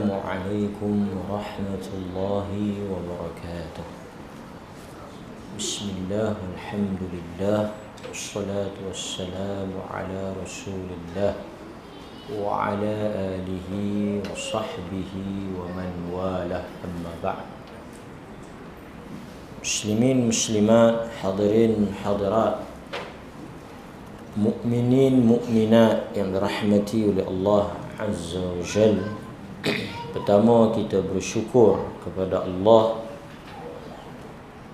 السلام عليكم ورحمة الله وبركاته. بسم الله والحمد لله والصلاة والسلام على رسول الله وعلى آله وصحبه ومن والاه، أما بعد. Muslimin muslimat, hadirin hadirat, mukminin mukminat yang dirahmati oleh Allah Azza wa Jalla. Pertama, kita bersyukur kepada Allah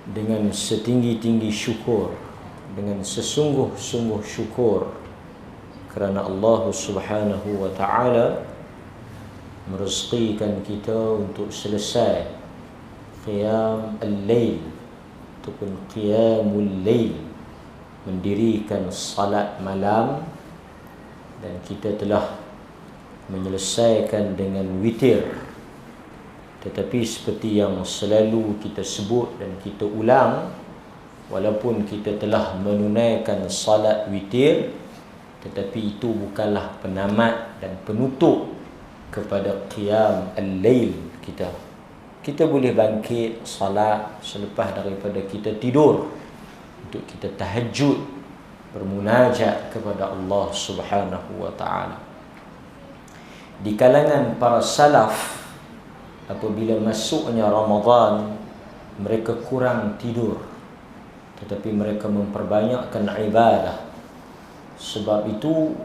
dengan setinggi-tinggi syukur, dengan sesungguh-sungguh syukur, kerana Allah Subhanahu wa ta'ala merezekikan kita untuk selesai qiyam al-lail ataupun qiyamul lail, mendirikan salat malam, dan kita telah menyelesaikan dengan witir. Tetapi seperti yang selalu kita sebut dan kita ulang, walaupun kita telah menunaikan salat witir, tetapi itu bukanlah penamat dan penutup kepada qiyam al-lail kita. Kita boleh bangkit salat selepas daripada kita tidur untuk kita tahajud, bermunajat kepada Allah Subhanahu wa ta'ala. Di kalangan para salaf, apabila masuknya Ramadan, mereka kurang tidur, tetapi mereka memperbanyakkan ibadah. Sebab itu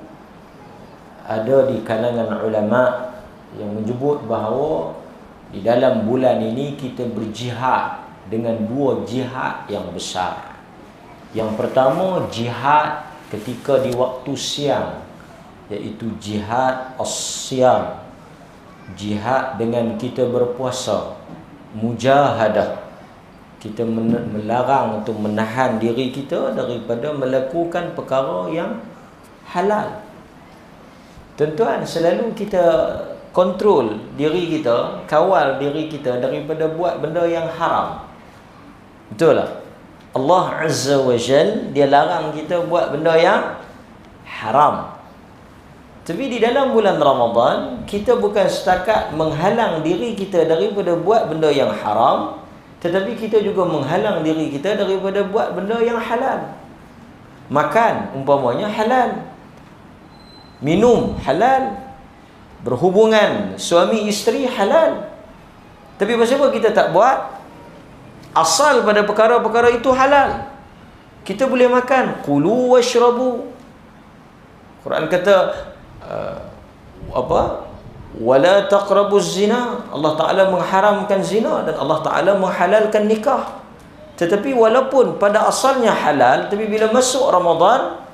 ada di kalangan ulama yang menyebut bahawa di dalam bulan ini kita berjihad dengan dua jihad yang besar. Yang pertama, jihad ketika di waktu siang, iaitu jihad as-siyam, jihad dengan kita berpuasa, mujahadah, kita melarang untuk menahan diri kita daripada melakukan perkara yang halal. Tuan-tuan, selalu kita kontrol diri kita, kawal diri kita daripada buat benda yang haram. Betul tak? Allah Azza wa Jal, dia larang kita buat benda yang haram. Tapi di dalam bulan Ramadan, kita bukan setakat menghalang diri kita daripada buat benda yang haram, tetapi kita juga menghalang diri kita daripada buat benda yang halal. Makan umpamanya halal, minum halal, berhubungan suami isteri halal. Tapi pasal apa kita tak buat? Asal pada perkara-perkara itu halal. Kita boleh makan, qulu washrabu. Quran kata wala taqrabuz zina. Allah Ta'ala mengharamkan zina dan Allah Ta'ala menghalalkan nikah. Tetapi walaupun pada asalnya halal, tapi bila masuk Ramadan,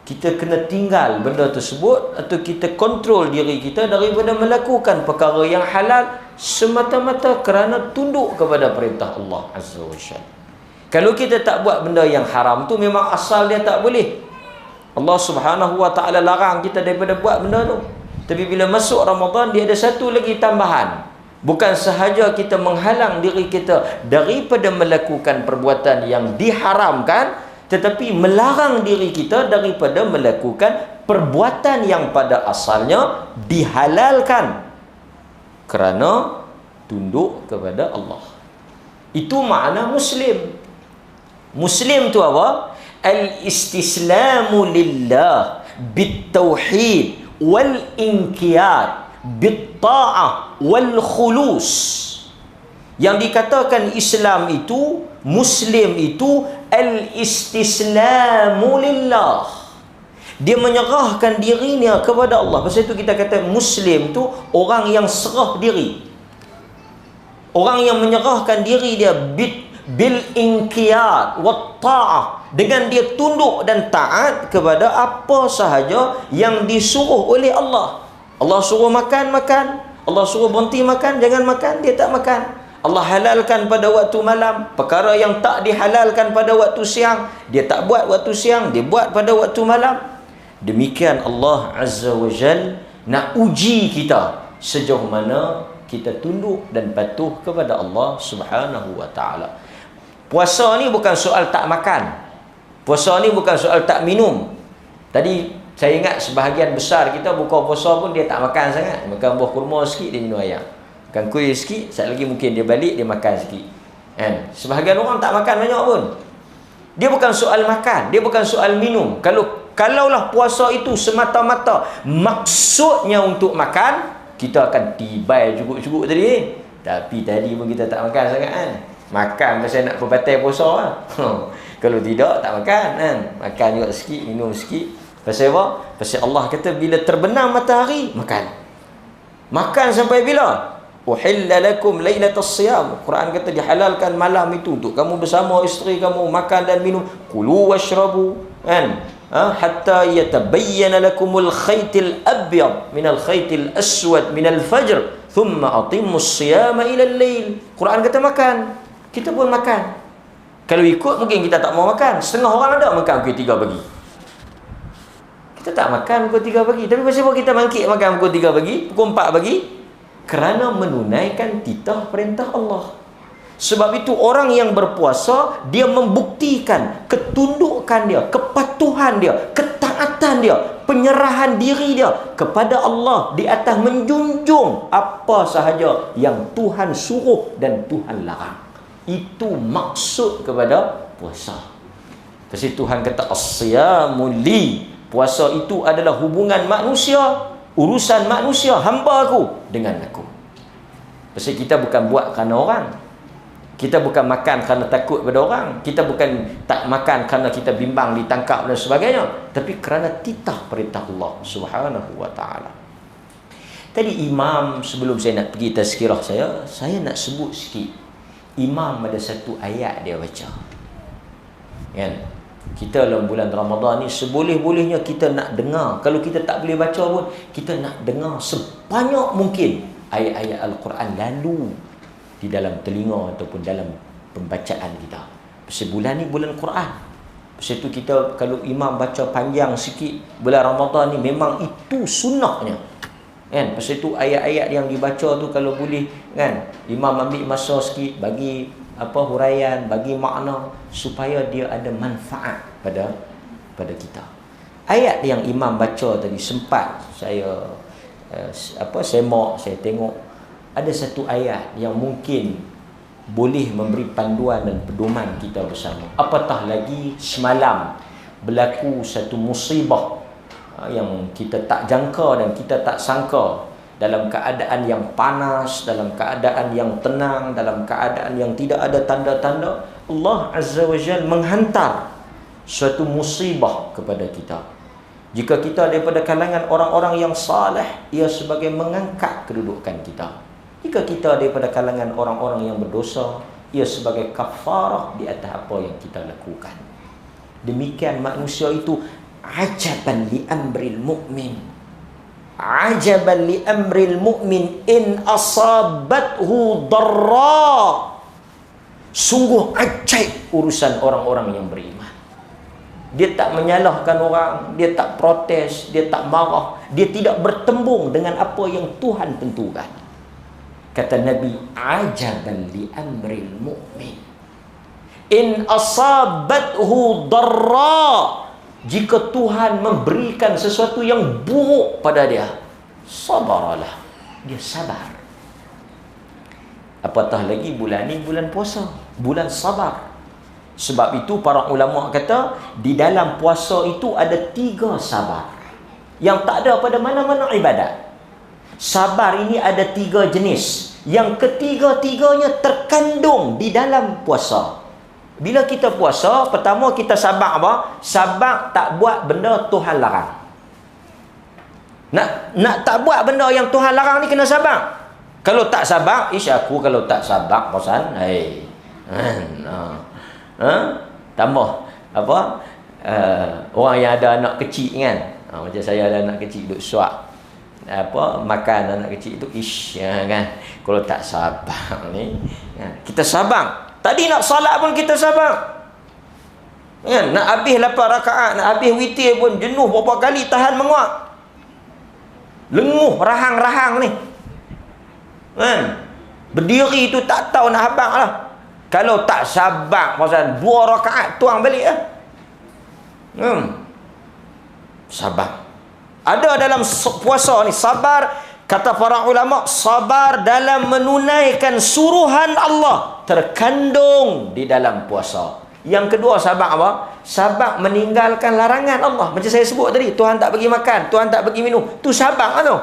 kita kena tinggal benda tersebut, atau kita kontrol diri kita daripada melakukan perkara yang halal semata-mata kerana tunduk kepada perintah Allah Azza wa Jalla. Kalau kita tak buat benda yang haram tu, memang asal dia tak boleh. Allah Subhanahu wa ta'ala larang kita daripada buat benda tu. Tapi bila masuk Ramadan, dia ada satu lagi tambahan. Bukan sahaja kita menghalang diri kita daripada melakukan perbuatan yang diharamkan, tetapi melarang diri kita daripada melakukan perbuatan yang pada asalnya dihalalkan kerana tunduk kepada Allah. Itu makna Muslim. Muslim tu apa? Al-istislamu lillah bit-tauhid wal-inqiyad bit-ta'ah wal-khulus. Yang dikatakan Islam itu, Muslim itu, al-istislamu lillah. Dia menyerahkan dirinya kepada Allah. Pasal itu kita kata Muslim tu orang yang serah diri, orang yang menyerahkan diri dia bil inqiyad wat ta'ah, dengan dia tunduk dan taat kepada apa sahaja yang disuruh oleh Allah. Allah suruh makan, makan. Allah suruh berhenti makan, jangan makan, dia tak makan. Allah halalkan pada waktu malam perkara yang tak dihalalkan pada waktu siang, dia tak buat waktu siang, dia buat pada waktu malam. Demikian Allah Azza wa Jal nak uji kita sejauh mana kita tunduk dan patuh kepada Allah Subhanahu wa ta'ala. Puasa ni bukan soal tak makan, puasa ni bukan soal tak minum. Tadi Saya ingat sebahagian besar kita buka puasa pun dia tak makan sangat. Makan buah kurma sikit, dia minum ayam. Makan kuih sikit, sekali lagi mungkin dia balik, dia makan sikit. Kan? Sebahagian orang tak makan banyak pun. Dia bukan soal makan, dia bukan soal minum. Kalaulah puasa itu semata-mata maksudnya untuk makan, kita akan tibai cukup-cukup tadi. Tapi tadi pun kita tak makan sangat kan. Makan pasal nak berbatal puasa lah. Kalau tidak, tak makan kan. Makan juga sikit, minum sikit. Pasal apa? Pasal Allah kata bila terbenam matahari, makan. Makan sampai bila? Uhilla lakum lailatas siyam. Quran kata dihalalkan malam itu untuk kamu bersama isteri kamu makan dan minum. Kulu washrabu kan? Hatta yatabayyana lakumul khaytil abyad minal khaytil aswad minal fajr thumma atimmus siyama ila al-lail. Quran kata makan. Kita pun makan. Kalau ikut mungkin kita tak mau makan. Setengah orang ada makan pukul 3 pagi. Kita tak makan pukul 3 pagi. Tapi pasal apa kita bangkit makan pukul 3 pagi, pukul 4 pagi? Kerana menunaikan titah perintah Allah. Sebab itu orang yang berpuasa, dia membuktikan ketundukan dia, kepatuhan dia, ketaatan dia, penyerahan diri dia kepada Allah di atas menjunjung apa sahaja yang Tuhan suruh dan Tuhan larang. Itu maksud kepada puasa. Pasti Tuhan kata as-siyamu li. Puasa itu adalah hubungan manusia, urusan manusia, hamba aku dengan aku. Pasti kita bukan buat kerana orang. Kita bukan makan kerana takut pada orang. Kita bukan tak makan kerana kita bimbang ditangkap dan sebagainya. Tapi kerana titah perintah Allah Subhanahu wa ta'ala. Tadi imam, sebelum saya nak pergi tazkirah saya nak sebut sikit. Imam ada satu ayat dia baca. Kan? Kita dalam bulan Ramadan ni seboleh-bolehnya kita nak dengar. Kalau kita tak boleh baca pun, kita nak dengar sebanyak mungkin ayat-ayat Al-Quran lalu di dalam telinga ataupun dalam pembacaan kita. Pasal bulan ni bulan Quran. Pasal tu kita kalau imam baca panjang sikit bulan Ramadan ni memang itu sunnahnya. Kan? Pasal tu ayat-ayat yang dibaca tu kalau boleh kan, imam ambil masa sikit bagi huraian, bagi makna supaya dia ada manfaat pada kita. Ayat yang imam baca tadi sempat saya semak, saya tengok ada satu ayat yang mungkin boleh memberi panduan dan pedoman kita bersama. Apatah lagi semalam berlaku satu musibah yang kita tak jangka dan kita tak sangka, dalam keadaan yang panas, dalam keadaan yang tenang, dalam keadaan yang tidak ada tanda-tanda, Allah Azza wa Jalla menghantar suatu musibah kepada kita. Jika kita daripada kalangan orang-orang yang saleh, ia sebagai mengangkat kedudukan kita. Jika kita daripada kalangan orang-orang yang berdosa, ia sebagai kafarah di atas apa yang kita lakukan. Demikian manusia itu ajaban li amril mu'min. Ajaban li amril mu'min in asabathu darra. Sungguh ajaib urusan orang-orang yang beriman. Dia tak menyalahkan orang, dia tak protes, dia tak marah, dia tidak bertembung dengan apa yang Tuhan tentukan. Kata Nabi, ajaban li amril mu'min in asabathu darra. Jika Tuhan memberikan sesuatu yang buruk pada dia, sabarlah, dia sabar. Apatah lagi bulan ni bulan puasa, bulan sabar. Sebab itu para ulama kata di dalam puasa itu ada 3 sabar yang tak ada pada mana-mana ibadat. Sabar ini ada 3 jenis, yang ketiga-tiganya terkandung di dalam puasa. Bila kita puasa, pertama kita sabar apa? Sabar tak buat benda Tuhan larang. Nak tak buat benda yang Tuhan larang ni kena sabar. Kalau tak sabar, aku kalau tak sabar bosan. Tambah apa? Orang yang ada anak kecil kan. Macam saya ada anak kecil duk suap makan anak kecil itu kan. Kalau tak sabar ni, kita sabar. Tadi nak salat pun kita sabar. Kan? Nak habis 8 rakaat, nak habis witir pun jenuh berapa kali tahan menguap. Lenguh rahang-rahang ni. Kan? Berdiri tu tak tahu nak habaq lah. Kalau tak sabar pasal 2 rakaat tuang balik lah. Sabar. Ada dalam puasa ni sabar, kata para ulama, sabar dalam menunaikan suruhan Allah terkandung di dalam puasa. Yang kedua, sabar apa? Sabar meninggalkan larangan Allah. Macam saya sebut tadi, Tuhan tak bagi makan, Tuhan tak bagi minum. Tu sabar tu.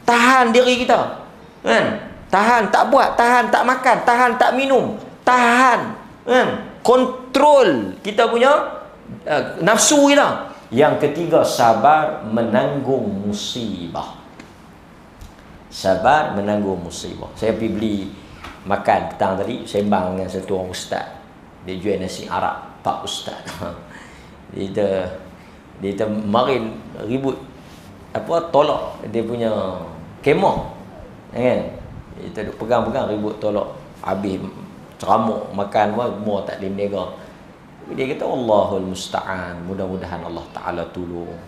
Tahan diri kita. Kan? Tahan tak buat, tahan tak makan, tahan tak minum. Tahan. Kan? Kontrol kita punya nafsu kita. Yang ketiga, sabar menanggung musibah. Sabar menanggung musibah. Saya pergi beli makan petang tadi, sembang dengan satu orang ustaz. Dia jual nasi Arab, Pak Ustaz. Dia marin ribut tolak dia punya kemah. Kan? Kita duk pegang-pegang ribut tolak. Habis ceramuk makan semua tak boleh menega. Dia kata Allahul musta'an, mudah-mudahan Allah Ta'ala tolong.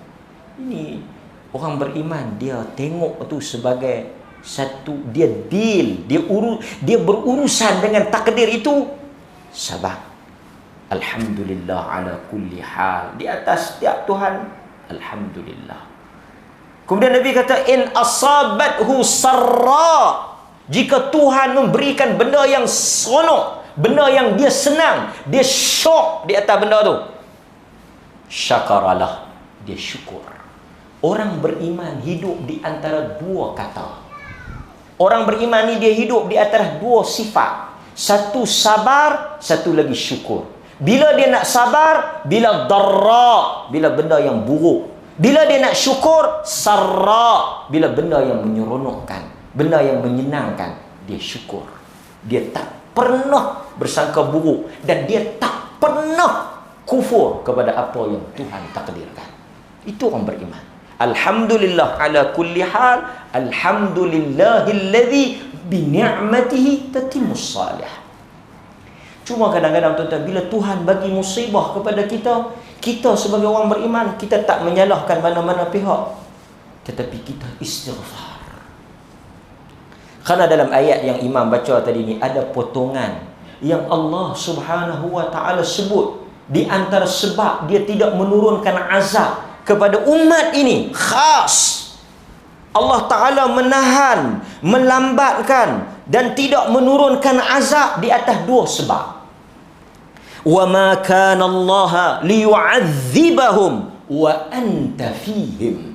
Ini orang beriman, dia tengok tu sebagai satu, dia deal, dia berurusan dengan takdir itu. Sabar. Alhamdulillah ala kulli hal. Di atas setiap Tuhan, alhamdulillah. Kemudian Nabi kata, in asabathu sarra, jika Tuhan memberikan benda yang seronok, benda yang dia senang, dia syok di atas benda tu, syakaralah, dia syukur. Orang beriman hidup di antara dua kata. Orang beriman ni dia hidup di antara dua sifat. Satu sabar, satu lagi syukur. Bila dia nak sabar, bila darra, bila benda yang buruk. Bila dia nak syukur, sarra, bila benda yang menyeronokkan, benda yang menyenangkan, dia syukur. Dia tak pernah bersangka buruk dan dia tak pernah kufur kepada apa yang Tuhan takdirkan. Itu orang beriman. Alhamdulillah ala kulli hal, alhamdulillahilladzi bi ni'matihi tatimmus salih. Cuma kadang-kadang tuan-tuan, bila Tuhan bagi musibah kepada kita, kita sebagai orang beriman, kita tak menyalahkan mana-mana pihak, tetapi kita istighfar. Kerana dalam ayat yang Imam baca tadi ni ada potongan yang Allah Subhanahu wa taala sebut di antara sebab dia tidak menurunkan azab kepada umat ini khas. Allah Taala menahan, melambatkan dan tidak menurunkan azab di atas dua sebab. Wa ma kana Allah liyu'adzibahum wa anta fihim.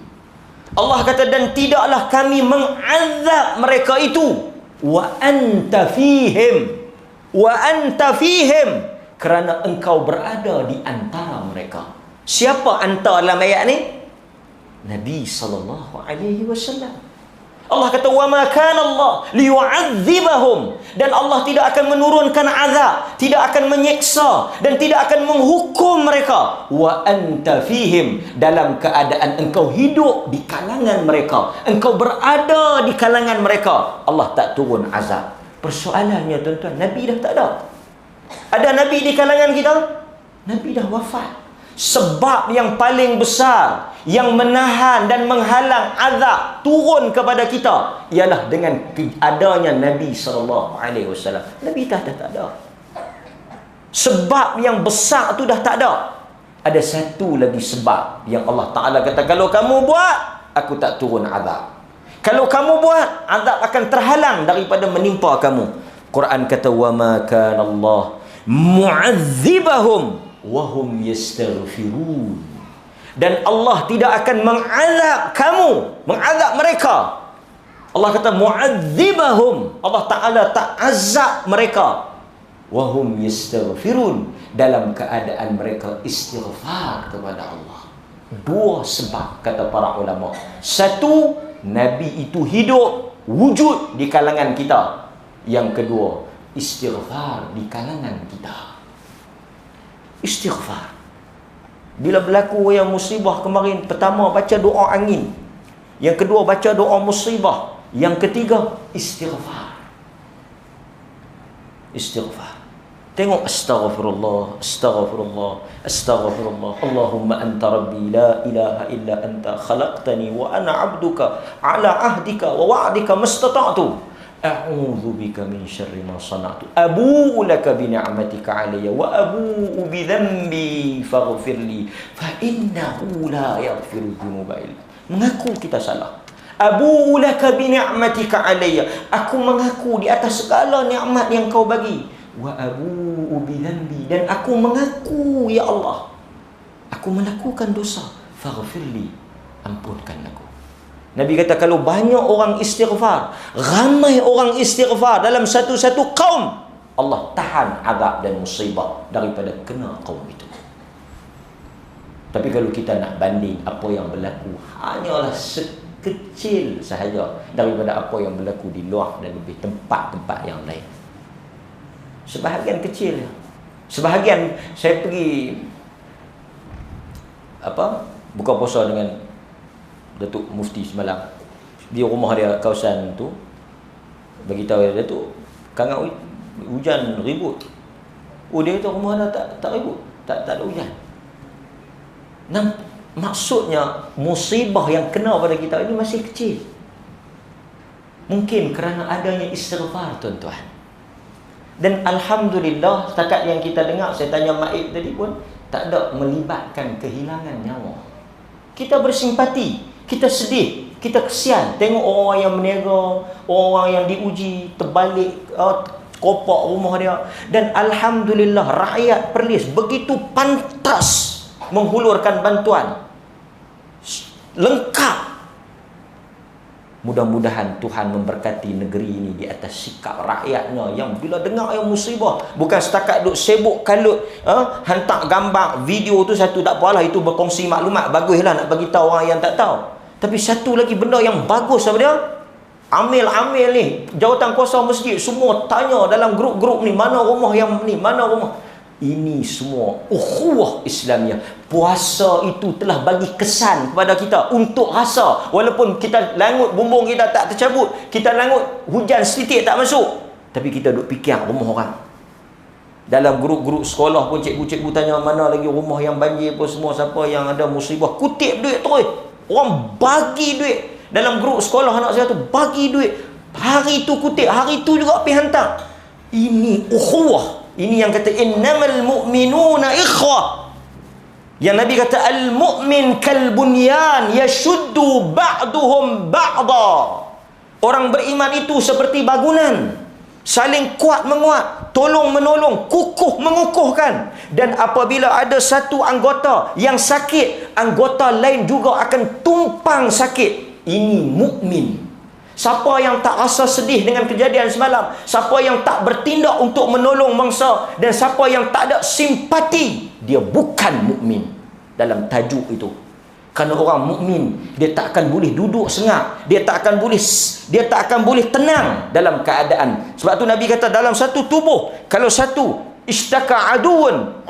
Allah kata, dan tidaklah kami mengazab mereka itu, wa anta fihim, wa anta fihim, kerana engkau berada di antara mereka. Siapa anta dalam ayat ni? Nabi sallallahu alaihi wasallam. Allah kata, wa ma kana Allah liyu'adzibahum, dan Allah tidak akan menurunkan azab, tidak akan menyiksa dan tidak akan menghukum mereka, wa anta fihim, dalam keadaan engkau hidup di kalangan mereka, engkau berada di kalangan mereka. Allah tak turun azab. Persoalannya tuan-tuan, Nabi dah tak ada. Ada Nabi di kalangan kita? Nabi dah wafat. Sebab yang paling besar yang menahan dan menghalang azab turun kepada kita ialah dengan adanya Nabi SAW. Nabi dah tak ada. Sebab yang besar tu dah tak ada. Ada satu lagi sebab yang Allah Ta'ala kata, kalau kamu buat, aku tak turun azab. Kalau kamu buat, azab akan terhalang daripada menimpa kamu. Quran kata, wa ma kana Allah mu'adzibahum wahum yastaghfirun, dan Allah tidak akan mengazab kamu, mengazab mereka. Allah kata mu'adzibahum, Allah Ta'ala tak azab mereka, wahum yastaghfirun, dalam keadaan mereka istighfar kepada Allah. Dua sebab kata para ulama. Satu, Nabi itu hidup wujud di kalangan kita. Yang kedua, istighfar di kalangan kita. Istighfar. Bila berlaku yang musibah kemarin, pertama baca doa angin, yang kedua baca doa musibah, yang ketiga istighfar. Istighfar. Tengok, astaghfirullah, astaghfirullah, astaghfirullah. Allahumma anta rabbi la ilaha illa anta khalaqtani wa ana abduka ala ahdika wa wa'dika mastata'tu. A'udzu bika min syarri ma sana'tu. Abu'u laka bi ni'matika 'alayya wa abu'u bi dhanbi faghfir li fa innahu la yaghfiru dzunuba illa. Mengaku kita salah. Abu'u laka bi ni'matika alayya. Aku mengaku di atas segala nikmat yang kau bagi. Wa abu'u bi dhanbi. Dan aku mengaku, ya Allah, aku melakukan dosa. Faghfirli. Ampunkan aku. Nabi kata kalau banyak orang istighfar, ramai orang istighfar dalam satu-satu kaum, Allah tahan azab dan musibah daripada kena kaum itu. Tapi kalau kita nak banding apa yang berlaku, hanyalah sekecil sahaja daripada apa yang berlaku di luar dan lebih tempat-tempat yang lain. Sebahagian kecil. Sebahagian saya pergi buka puasa dengan Datuk Mufti semalam. Di rumah dia kawasan tu, bagi tahu dia tu kangau hujan ribut. Oh, dia kata rumah dia tak ribut, tak ada hujan. Maksudnya musibah yang kena pada kita ini masih kecil. Mungkin kerana adanya istighfar, tuan-tuan. Dan alhamdulillah setakat yang kita dengar, saya tanya Maib tadi pun, tak ada melibatkan kehilangan nyawa. Kita bersimpati, kita sedih, kita kesian tengok orang yang berniaga, orang yang diuji terbalik kopak rumah dia. Dan alhamdulillah rakyat Perlis begitu pantas menghulurkan bantuan lengkap. Mudah-mudahan Tuhan memberkati negeri ini di atas sikap rakyatnya yang bila dengar yang musibah, bukan setakat duk sibuk kalut hantar gambar video tu satu, tak apalah, itu berkongsi maklumat, baguslah nak bagi tahu orang yang tak tahu. Tapi satu lagi benda yang bagus apa dia? Amil-amil ni, jawatan kuasa masjid semua tanya dalam grup-grup ni, mana rumah yang ni, mana rumah. Ini semua ukhuwah Islamiah. Puasa itu telah bagi kesan kepada kita untuk rasa, walaupun kita langut bumbung kita tak tercabut, kita langut hujan setitik tak masuk, tapi kita duk fikir rumah orang. Dalam grup-grup sekolah pun cikgu-cikgu tanya mana lagi rumah yang banjir pun semua, siapa yang ada musibah, kutip duit terus. Orang bagi duit. Dalam grup sekolah anak saya tu bagi duit. Hari tu kutip, hari tu juga pergi hantar. Ini ukhuwah. Ini yang kata innamal mu'minuna ikhwah. Yang Nabi kata al-mu'min kal-bunyan yashuddu ba'duhum ba'da. Orang beriman itu seperti bangunan, saling kuat menguat, tolong menolong, kukuh mengukuhkan. Dan apabila ada satu anggota yang sakit, anggota lain juga akan tumpang sakit. Ini mukmin. Siapa yang tak rasa sedih dengan kejadian semalam, siapa yang tak bertindak untuk menolong mangsa, dan siapa yang tak ada simpati, dia bukan mukmin dalam tajuk itu. Kerana orang mukmin, dia tak akan boleh duduk sengak, dia tak akan boleh tenang dalam keadaan. Sebab tu Nabi kata dalam satu tubuh, kalau satu ishtaka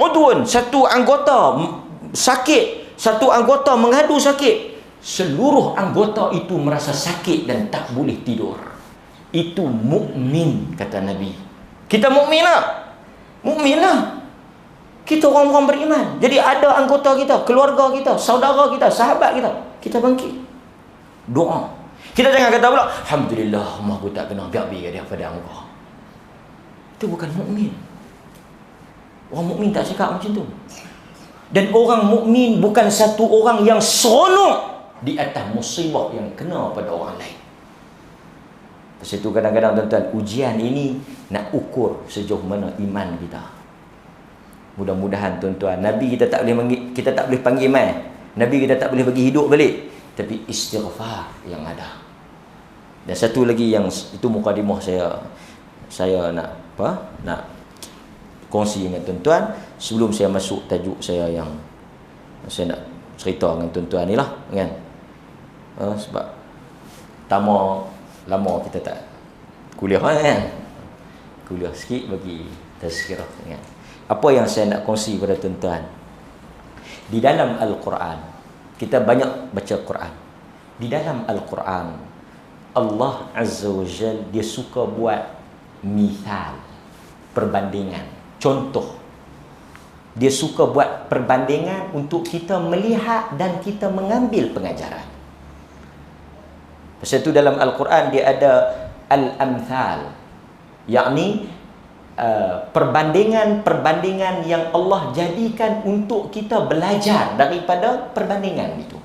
udun, satu anggota sakit, satu anggota mengadu sakit, seluruh anggota itu merasa sakit dan tak boleh tidur. Itu mukmin, kata Nabi. Kita mukmin lah. Mukmin lah. Kita orang-orang beriman. Jadi ada anggota kita, keluarga kita, saudara kita, sahabat kita, kita bangkit doa. Kita jangan kata pula alhamdulillah rumah aku tak kena, biar dia pada engkau. Itu bukan mukmin. Orang mukmin tak cakap macam tu. Dan orang mukmin bukan satu orang yang seronok di atas musibah yang kena pada orang lain. Pasal itu kadang-kadang tuan-tuan, ujian ini nak ukur sejauh mana iman kita. Mudah-mudahan tuan-tuan, Nabi kita tak boleh panggil iman, Nabi kita tak boleh bagi hidup balik, tapi istighfar yang ada. Dan satu lagi yang itu mukadimah saya nak kongsi dengan tuan-tuan sebelum saya masuk tajuk saya yang saya nak cerita dengan tuan-tuan ni lah, kan? Sebab lama kita tak kuliah, kan? Kuliah sikit bagi tazkirah, kan? Apa yang saya nak kongsi pada tuan-tuan, di dalam Al-Quran, kita banyak baca Quran. Di dalam Al-Quran, Allah Azza wa Jal, dia suka buat mithal, perbandingan, contoh. Dia suka buat perbandingan untuk kita melihat dan kita mengambil pengajaran. Pasal itu dalam Al-Quran dia ada al-amthal, yakni perbandingan yang Allah jadikan untuk kita belajar daripada perbandingan itu.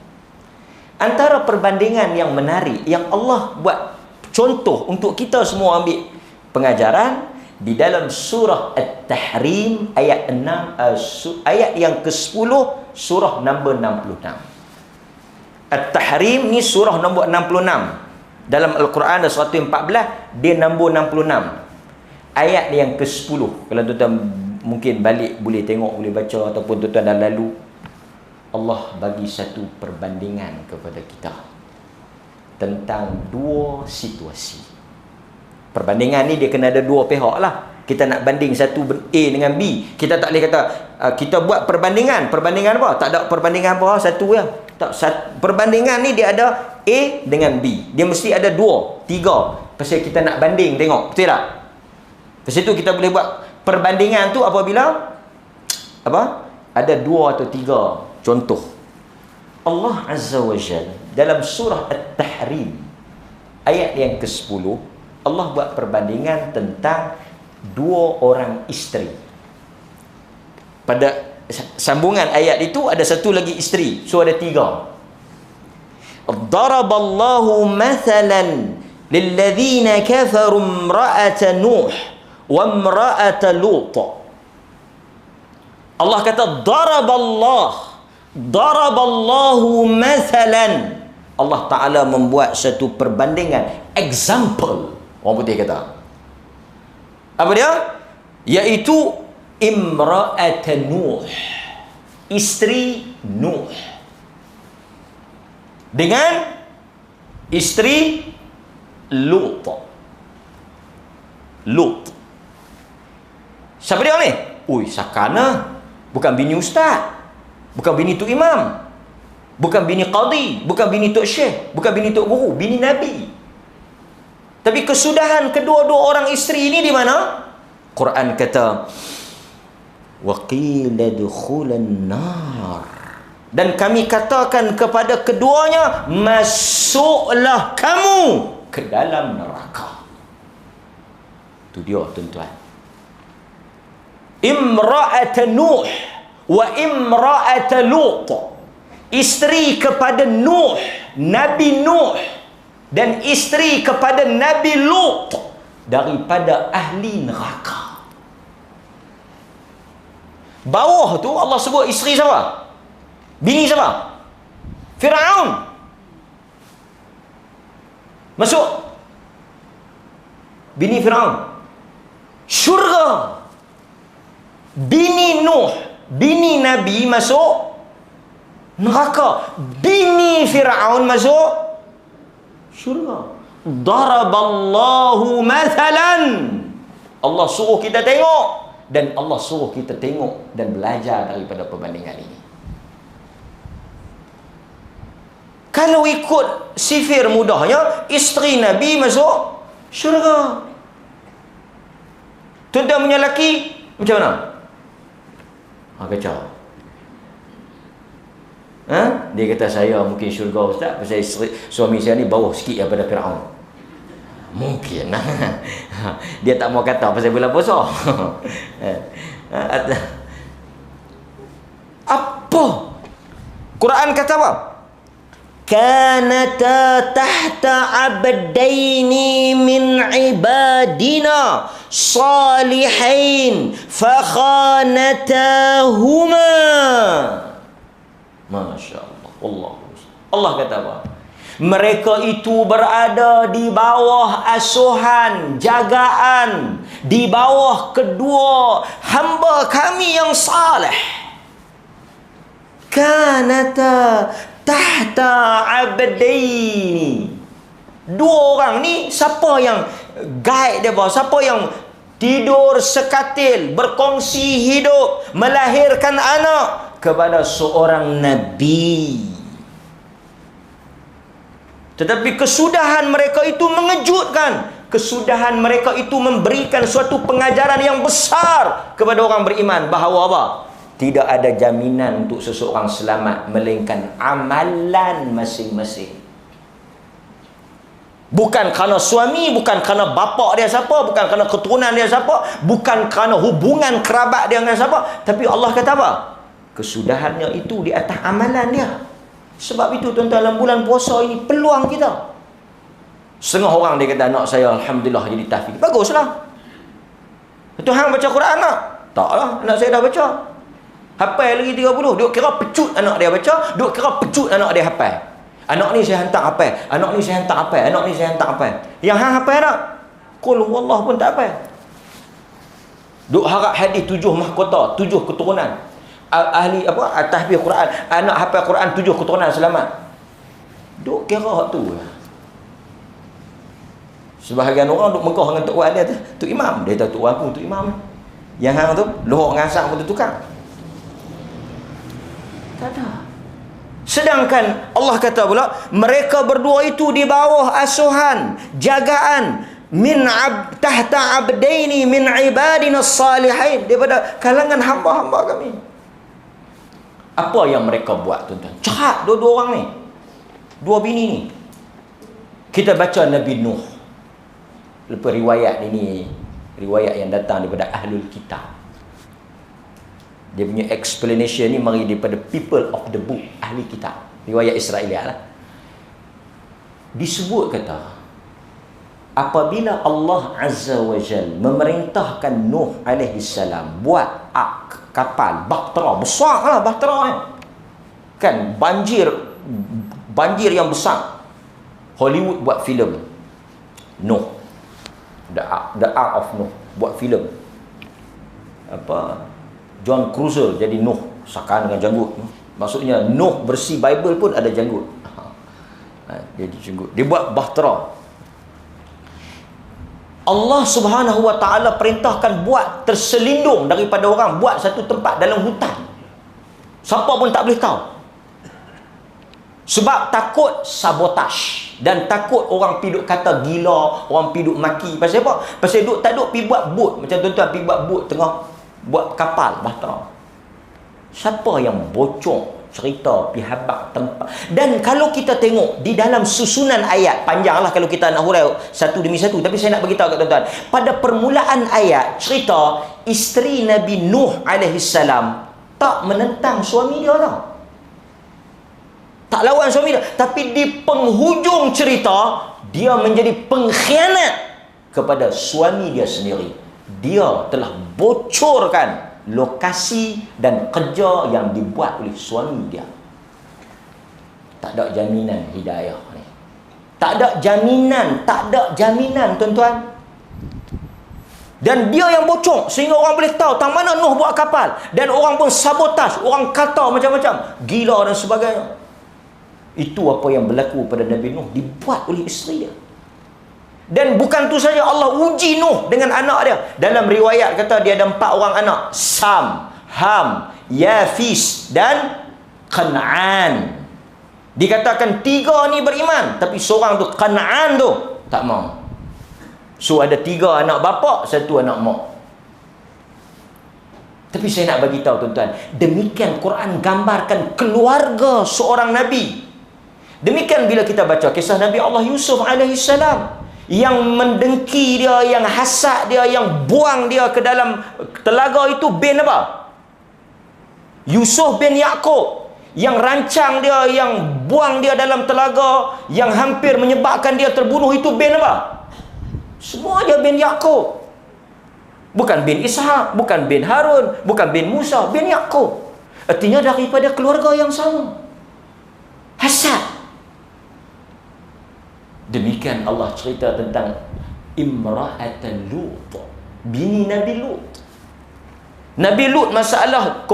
Antara perbandingan yang menarik yang Allah buat contoh untuk kita semua ambil pengajaran di dalam surah At-Tahrim ayat 6 ayat yang ke-10 surah nombor 66. At-Tahrim ni surah nombor 66. Dalam Al-Quran ada surah 14, dia nombor 66. Ayat yang ke-10. Kalau tuan-tuan mungkin balik boleh tengok, boleh baca, ataupun tuan-tuan dah lalu, Allah bagi satu perbandingan kepada kita tentang dua situasi. Perbandingan ni dia kena ada dua pihak lah. Kita nak banding satu A dengan B. Kita tak boleh kata kita buat perbandingan. Perbandingan apa? Tak ada perbandingan apa, satu je. Perbandingan ni dia ada A dengan B. Dia mesti ada dua, tiga. Pasal kita nak banding, tengok. Betul tak? Pasal itu kita boleh buat perbandingan tu apabila ada dua atau tiga. Contoh, Allah Azza wa Jalla dalam surah At-Tahrim ayat yang ke-10, Allah buat perbandingan tentang dua orang isteri. Pada sambungan ayat itu ada satu lagi isteri, so ada tiga. Daraballahu mathalan lilladzina kafaru imra'ata Nuh wa imra'ata Lut. Allah kata Daraballahu mathalan. Allah Ta'ala membuat satu perbandingan, example. Orang putih kata. Apa dia? Iaitu imra'at Nuh, isteri Nuh, dengan isteri Lut. Siapa dia ni? Ui, sakana. Bukan bini ustaz, bukan bini tok imam, bukan bini qadi, bukan bini tok syekh, bukan bini tok guru, bini Nabi. Tapi kesudahan kedua-dua orang isteri ini di mana? Quran kata wa qila dukhulan nar, dan kami katakan kepada keduanya, masuklah kamu ke dalam neraka. Itu dia tuan-tuan. Imra'at Nuh wa imra'at Lut, isteri kepada Nuh, Nabi Nuh, dan isteri kepada Nabi Lut daripada ahli neraka. Bawah tu Allah sebut isteri siapa? Bini siapa? Firaun. Masuk bini Firaun syurga. Bini Nuh, bini Nabi masuk neraka. Bini Firaun masuk syurga. Daraballahu mathalan. Allah suruh kita tengok, dan Allah suruh kita tengok dan belajar daripada perbandingan ini. Kalau ikut sifir mudahnya, isteri Nabi masuk syurga. Tuan-tuan punya lelaki macam mana? Kacau. Dia kata saya mungkin syurga ustaz, pasal suami saya ni bawah sikit daripada Firaun. Mungkin. Dia tak mau kata pasal bulan puasa. Apa? Quran kata apa? Kanata tahta abdaini min ibadina salihain fakhanatahuma. Masya Allah. Allah kata apa? Mereka itu berada di bawah asuhan, jagaan, di bawah kedua hamba kami yang saleh. Kanata tahta abdaini. Dua orang ni, siapa yang guide dia? Siapa yang tidur sekatil, berkongsi hidup, melahirkan anak kepada seorang Nabi. Tetapi kesudahan mereka itu mengejutkan. Kesudahan mereka itu memberikan suatu pengajaran yang besar kepada orang beriman, bahawa apa? Tidak ada jaminan untuk seseorang selamat melainkan amalan masing-masing. Bukan kerana suami, bukan kerana bapa dia siapa, bukan kerana keturunan dia siapa, bukan kerana hubungan kerabat dia dengan siapa, tapi Allah kata apa? Kesudahannya itu di atas amalan dia. Sebab itu tuan-tuan, dalam bulan puasa ini peluang kita. Setengah orang dia kata, anak saya alhamdulillah jadi tahfiz. Baguslah. Itu hang baca Quran tak? Taklah, anak saya dah baca. Hafal lagi 30. Duk kira pecut anak dia baca, duk kira pecut anak dia hafal. Anak ni saya hantar hafal, anak ni saya hantar hafal, anak ni saya hantar hafal. Yang hang hafal tak? Qul huwallah pun tak hafal. Duk harap hadis 7 mahkota, 7 keturunan. Ahli apa? Tahfiz Quran, anak hafal Quran 7 keturunan selamat. Duk kira hak tu. Sebahagian orang duk megah dengan tok wan dia tu, tok imam. Dia tahu tok wan pun tok imam. Yang hang tu lohok ngasak pun tukar. Tak ada. Sedangkan Allah kata pula, mereka berdua itu di bawah asuhan, jagaan tahta abdaini min ibadina salihin, daripada kalangan hamba-hamba kami. Apa yang mereka buat tuan-tuan? Jahat dua-dua orang ni. Dua bini ni. Kita baca Nabi Nuh. Lepas riwayat ini, riwayat yang datang daripada Ahlul Kitab. Dia punya explanation ni mari daripada people of the book, ahli kitab, riwayat Israeliat lah. Disebut kata, apabila Allah Azza wa Jal memerintahkan Nuh alaihi salam buat kapal bahtera, besar lah bahtera kan, banjir yang besar. Hollywood buat filem Nuh, The Ark of Nuh, buat filem apa, John Cruiser jadi Nuh, sakan dengan janggut. Maksudnya Nuh bersih Bible pun ada janggut. Jadi janggut. Dia buat bahtera. Allah Subhanahu wa taala perintahkan buat terselindung daripada orang, buat satu tempat dalam hutan. Siapa pun tak boleh tahu. Sebab takut sabotaj dan takut orang piduk kata gila, orang piduk maki. Pasal apa? Pasal duk tak duk pi buat bot, macam tuan-tuan pi buat bot tengah buat kapal bahtera. Siapa yang bocor cerita pi habaq tempat? Dan kalau kita tengok di dalam susunan ayat, panjanglah kalau kita nak huraikan satu demi satu, tapi saya nak beritahu kat tuan-tuan, pada permulaan ayat cerita isteri Nabi Nuh alaihi salam tak menentang suami dia tau. Tak lawan suami dia, tapi di penghujung cerita dia menjadi pengkhianat kepada suami dia sendiri. Dia telah bocorkan lokasi dan kerja yang dibuat oleh suami dia. Tak ada jaminan hidayah ni. Tak ada jaminan tuan-tuan. Dan dia yang bocor sehingga orang boleh tahu tang mana Nuh buat kapal, dan orang pun sabotaj, orang kata macam-macam, gila dan sebagainya. Itu apa yang berlaku pada Nabi Nuh, dibuat oleh isteri dia. Dan bukan tu saja, Allah uji Nuh dengan anak dia. Dalam riwayat kata dia ada 4 orang anak, Sam, Ham, Yafis dan Kan'an. Dikatakan 3 ni beriman, tapi seorang tu, Kan'an tu, tak mau. So ada 3 anak bapa, 1 anak mak. Tapi saya nak bagi tahu tuan-tuan, demikian Quran gambarkan keluarga seorang nabi. Demikian bila kita baca kisah Nabi Allah Yusuf alaihi salam, yang mendengki dia, yang hasad dia, yang buang dia ke dalam telaga itu bin apa? Yusuf bin Yaqub. Yang rancang dia, yang buang dia dalam telaga, yang hampir menyebabkan dia terbunuh itu bin apa? Semua dia bin Yaqub. Bukan bin Ishaq, bukan bin Harun, bukan bin Musa, bin Yaqub. Artinya daripada keluarga yang sama. Hasad. Demikian Allah cerita tentang Imra'atan Lut, bini Nabi Lut. Nabi Lut masalah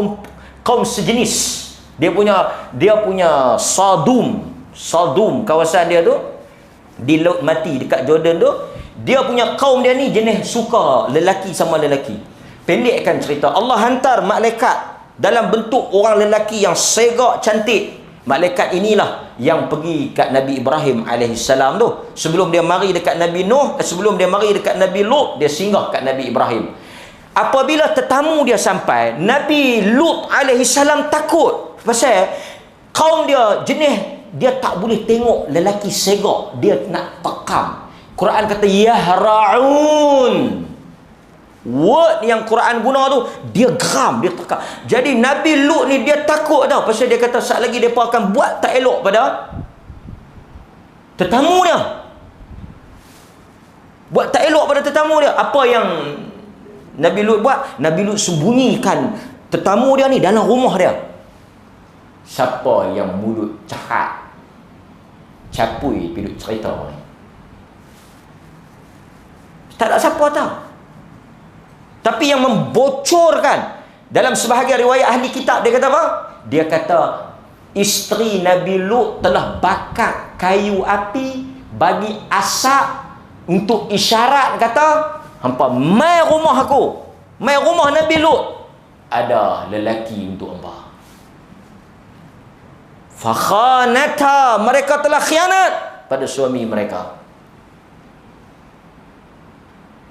kaum sejenis. Dia punya Sadum kawasan dia tu di Laut Mati dekat Jordan tu. Dia punya kaum dia ni jenis suka lelaki sama lelaki. Pendekkan cerita, Allah hantar malaikat dalam bentuk orang lelaki yang segak cantik. Malaikat inilah yang pergi kat Nabi Ibrahim alaihissalam tu. Sebelum dia mari dekat Nabi Nuh, sebelum dia mari dekat Nabi Lut, dia singgah kat Nabi Ibrahim. Apabila tetamu dia sampai, Nabi Lut alaihissalam takut. Pasal kaum dia jenis, dia tak boleh tengok lelaki segak, dia nak tekam. Quran kata yahra'un. Word yang Quran guna tu, dia geram, dia tekak. Jadi Nabi Lut ni dia takut tau. Pasal dia kata saat lagi mereka akan buat tak elok pada tetamu dia. Buat tak elok pada tetamu dia. Apa yang Nabi Lut buat? Nabi Lut sembunyikan tetamu dia ni dalam rumah dia. Siapa yang mulut jahat, capui pergi cerita ni, tak ada siapa tahu. Tapi yang membocorkan, dalam sebahagian riwayat ahli kitab, dia kata apa? Dia kata isteri Nabi Lut telah bakar kayu api bagi asap untuk isyarat, kata hampa mai rumah aku, mai rumah Nabi Lut, ada lelaki untuk hangpa. Fakhanata, mereka telah khianat pada suami mereka.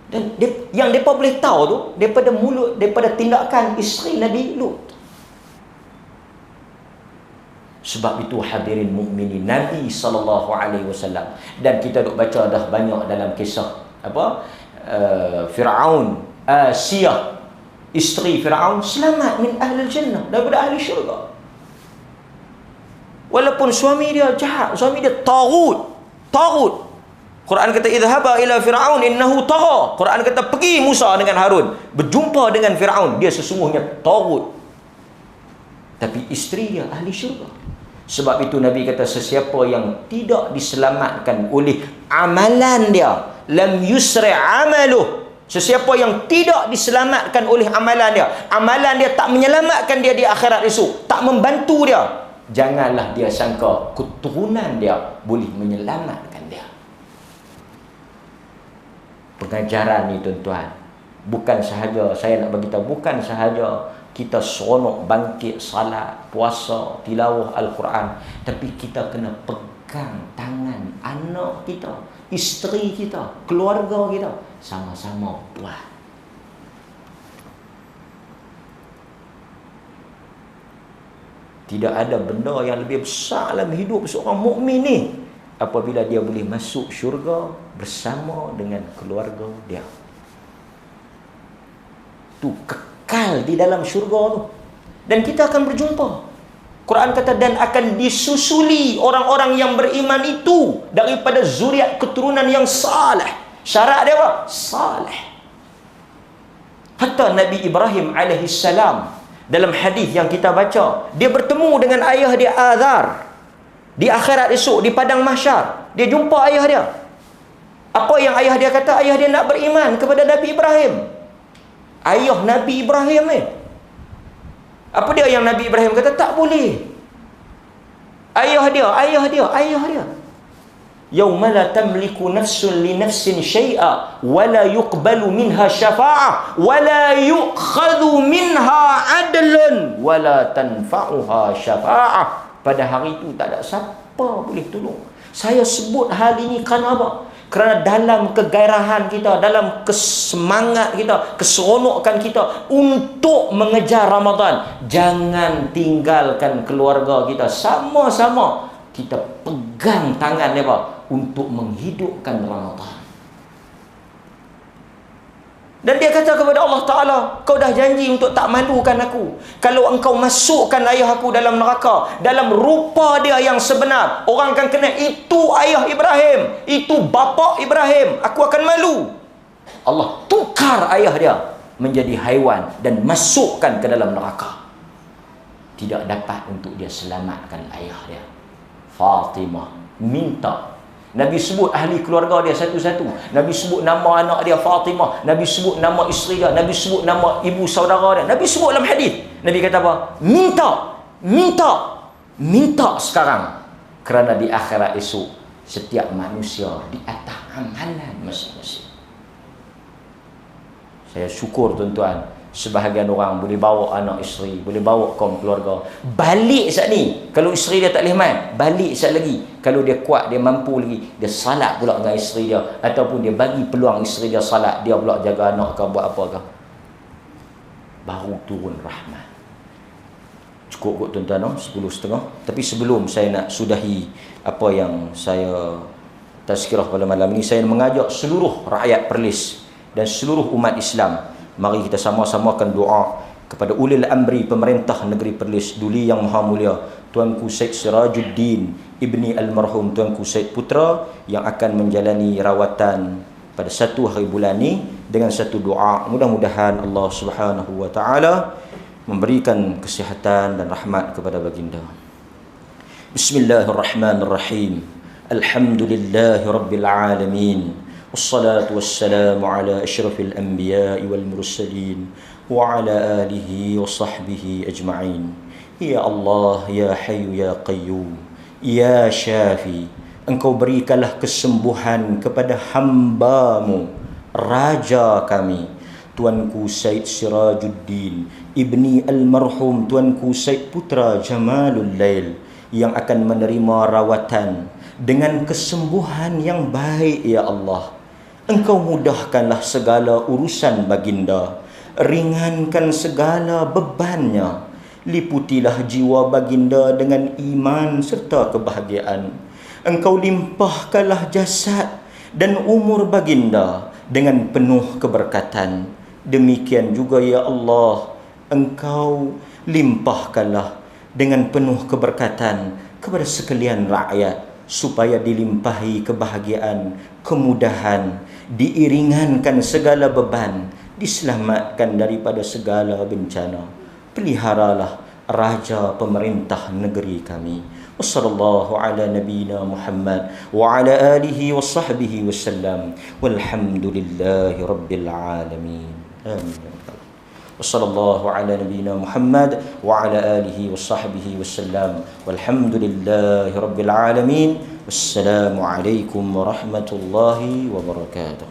Dan yang mereka boleh tahu tu daripada mulut, daripada tindakan isteri Nabi Lut. Sebab itu hadirin mukminin, Nabi SAW, dan kita duk baca dah banyak dalam kisah apa, Firaun, Asiyah, isteri Firaun selamat min ahli jannah, daripada ahli syurga. Walaupun suami dia jahat, suami dia tagut. Quran kata idhaba ila Firaun innahu tagha. Quran kata pergi Musa dengan Harun berjumpa dengan Firaun, dia sesungguhnya tagut. Tapi isteri dia ahli syurga. Sebab itu Nabi kata sesiapa yang tidak diselamatkan oleh amalan dia, lam yusri amaluh. Sesiapa yang tidak diselamatkan oleh amalan dia tak menyelamatkan dia di akhirat esok, tak membantu dia, janganlah dia sangka keturunan dia boleh menyelamatkan dia. Pengajaran ni tuan-tuan, bukan sahaja saya nak bagi tahu, bukan sahaja kita seronok bangkit salat, puasa, tilawah Al-Quran, tapi kita kena pegang tangan anak kita, isteri kita, keluarga kita, sama-sama buat. Tidak ada benda yang lebih besar dalam hidup seorang mukmin ni apabila dia boleh masuk syurga bersama dengan keluarga dia. Tu kekal di dalam syurga tu. Dan kita akan berjumpa. Quran kata dan akan disusuli orang-orang yang beriman itu daripada zuriat keturunan yang saleh. Syarat dia apa? Saleh. Hatta Nabi Ibrahim alaihissalam dalam hadis yang kita baca, dia bertemu dengan ayah dia Azar di akhirat esok, di padang mahsyar. Dia jumpa ayah dia. Apa yang ayah dia kata? Ayah dia nak beriman kepada Nabi Ibrahim. Ayah Nabi Ibrahim ni. Apa dia yang Nabi Ibrahim kata? Tak boleh. Ayah dia. Yauma la tamliku nafsun li nafsin syai'a wa la yuqbalu minha syafa'ah wa la yu'khadhu minha 'adlun wa la tanfa'uha syafa'ah. Pada hari itu tak ada siapa boleh tolong. Saya sebut hal ini kerana apa? Kerana dalam kegairahan kita, dalam kesemangat kita, keseronokan kita untuk mengejar Ramadan, jangan tinggalkan keluarga kita. Sama-sama kita pegang tangan mereka untuk menghidupkan Ramadan. Dan dia kata kepada Allah Ta'ala, kau dah janji untuk tak malukan aku. Kalau engkau masukkan ayah aku dalam neraka, dalam rupa dia yang sebenar, orang akan kena itu ayah Ibrahim, itu bapa Ibrahim, aku akan malu. Allah tukar ayah dia menjadi haiwan dan masukkan ke dalam neraka. Tidak dapat untuk dia selamatkan ayah dia. Fatimah minta. Nabi sebut ahli keluarga dia satu-satu. Nabi sebut nama anak dia Fatimah, Nabi sebut nama isteri dia, Nabi sebut nama ibu saudara dia. Nabi sebut dalam hadis. Nabi kata apa? Minta sekarang. Kerana di akhirat esok setiap manusia di atas amalan masing-masing. Saya syukur tuan-tuan, sebahagian orang boleh bawa anak isteri, boleh bawa kaum keluarga balik saat ni. Kalau isteri dia tak boleh main, balik saat lagi. Kalau dia kuat, dia mampu lagi, dia salat pula dengan isteri dia, ataupun dia bagi peluang isteri dia salat, dia pula jaga anak ke buat apa ke, baru turun rahmat. Cukup kot tuan-tuan, 10.30. Tapi sebelum saya nak sudahi apa yang saya tazkirah pada malam ini, saya mengajak seluruh rakyat Perlis dan seluruh umat Islam Mari kita sama-samakan doa kepada ulil amri pemerintah negeri Perlis Duli yang Maha Mulia, Tuanku Syed Sirajuddin Ibni Almarhum Tuanku Syed Putra, yang akan menjalani rawatan pada 1 hari bulan ni dengan satu doa. Mudah-mudahan Allah Subhanahu wa taala memberikan kesihatan dan rahmat kepada baginda. Bismillahirrahmanirrahim. Alhamdulillahi rabbil alamin. Wassalatu wassalamu ala asyrafil anbiya'i wal mursalin wa ala alihi wa sahbihi ajma'in. Ya Allah, ya Hayyu ya Qayyum, ya Syafi, Engkau berikanlah kesembuhan kepada hamba-Mu, Raja kami, Tuanku Syed Sirajuddin Ibni Almarhum Tuanku Syed Putra Jamalul Lail, yang akan menerima rawatan dengan kesembuhan yang baik. Ya Allah, Engkau mudahkanlah segala urusan baginda, ringankan segala bebannya, liputilah jiwa baginda dengan iman serta kebahagiaan. Engkau limpahkanlah jasad dan umur baginda dengan penuh keberkatan. Demikian juga ya Allah, Engkau limpahkanlah dengan penuh keberkatan kepada sekalian rakyat, supaya dilimpahi kebahagiaan, kemudahan, diiringankan segala beban, diselamatkan daripada segala bencana. Peliharalah Raja pemerintah negeri kami. Wassallallahu ala nabiyyina Muhammad wa ala alihi wa sahbihi wasallam. Walhamdulillahi rabbil alamin. Amin. Wassallallahu ala nabiyyina Muhammad wa ala alihi wa sahbihi wasallam. Walhamdulillahi rabbil alamin. Wassalamu alaikum warahmatullahi wabarakatuh.